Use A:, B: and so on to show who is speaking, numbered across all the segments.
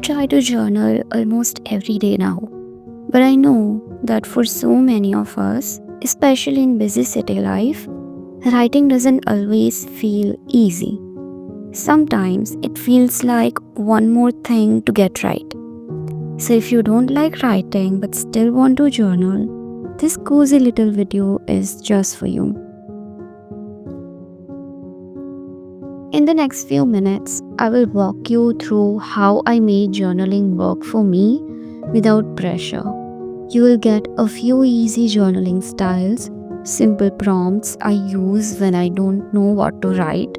A: try to journal almost every day now, but I know that for so many of us, especially in busy city life, writing doesn't always feel easy. Sometimes it feels like one more thing to get right. So if you don't like writing but still want to journal, this cozy little video is just for you. In the next few minutes, I will walk you through how I made journaling work for me without pressure. You will get a few easy journaling styles, simple prompts I use when I don't know what to write,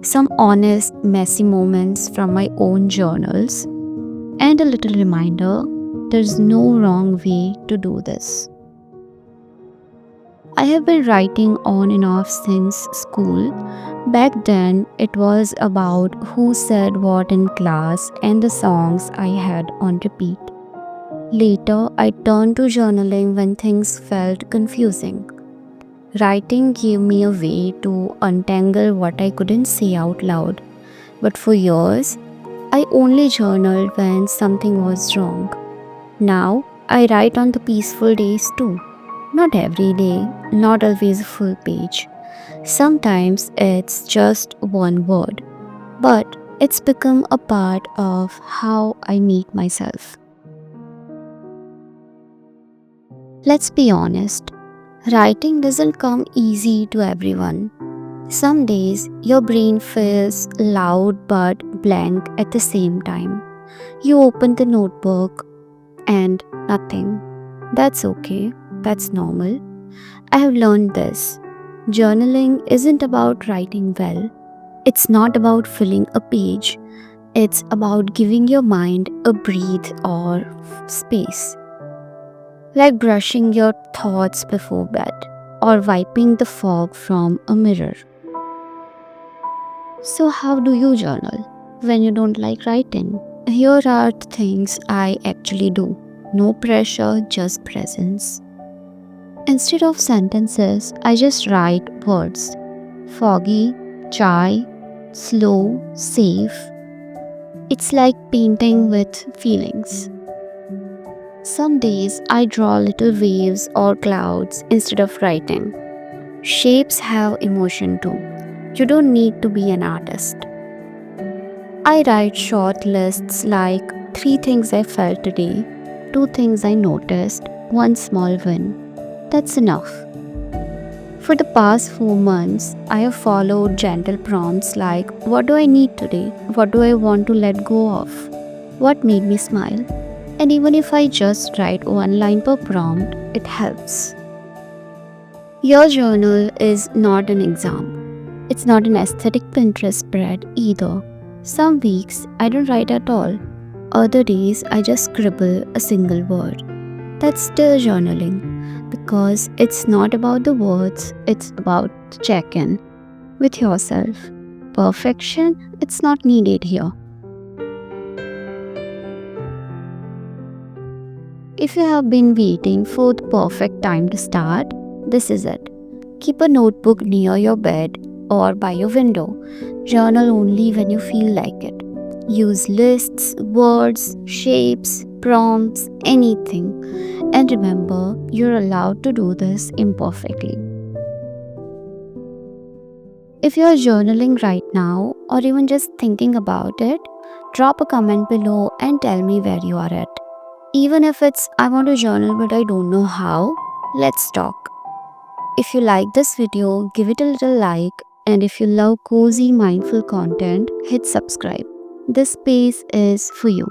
A: some honest, messy moments from my own journals, and a little reminder there's no wrong way to do this. I have been writing on and off since school. Back then, it was about who said what in class and the songs I had on repeat. Later, I turned to journaling when things felt confusing. Writing gave me a way to untangle what I couldn't say out loud. But for years, I only journaled when something was wrong. Now, I write on the peaceful days too. Not every day, not always a full page. Sometimes it's just one word, but it's become a part of how I meet myself. Let's be honest, writing doesn't come easy to everyone. Some days your brain feels loud but blank at the same time. You open the notebook and nothing. That's okay, that's normal. I have learned this. Journaling isn't about writing well. It's not about filling a page. It's about giving your mind a breathe or space. Like brushing your thoughts before bed or wiping the fog from a mirror. So, how do you journal when you don't like writing? Here are the things I actually do. No pressure, just presence. Instead of sentences, I just write words. Foggy, chai, slow, safe. It's like painting with feelings. Some days I draw little waves or clouds instead of writing. Shapes have emotion too. You don't need to be an artist. I write short lists like 3 things I felt today, 2 things I noticed, 1 small win. That's enough. For the past 4 months, I have followed gentle prompts like what do I need today? What do I want to let go of? What made me smile? And even if I just write 1 line per prompt, it helps. Your journal is not an exam. It's not an aesthetic Pinterest spread either. Some weeks I don't write at all. Other days I just scribble a single word. That's still journaling because it's not about the words, it's about the check-in with yourself. Perfection, it's not needed here. If you have been waiting for the perfect time to start, this is it. Keep a notebook near your bed or by your window. Journal only when you feel like it. Use lists, words, shapes, prompts, anything. And remember, you're allowed to do this imperfectly. If you're journaling right now or even just thinking about it, drop a comment below and tell me where you are at. Even if it's I want to journal but I don't know how, let's talk. If you like this video, give it a little like, and if you love cozy mindful content, hit subscribe. This space is for you.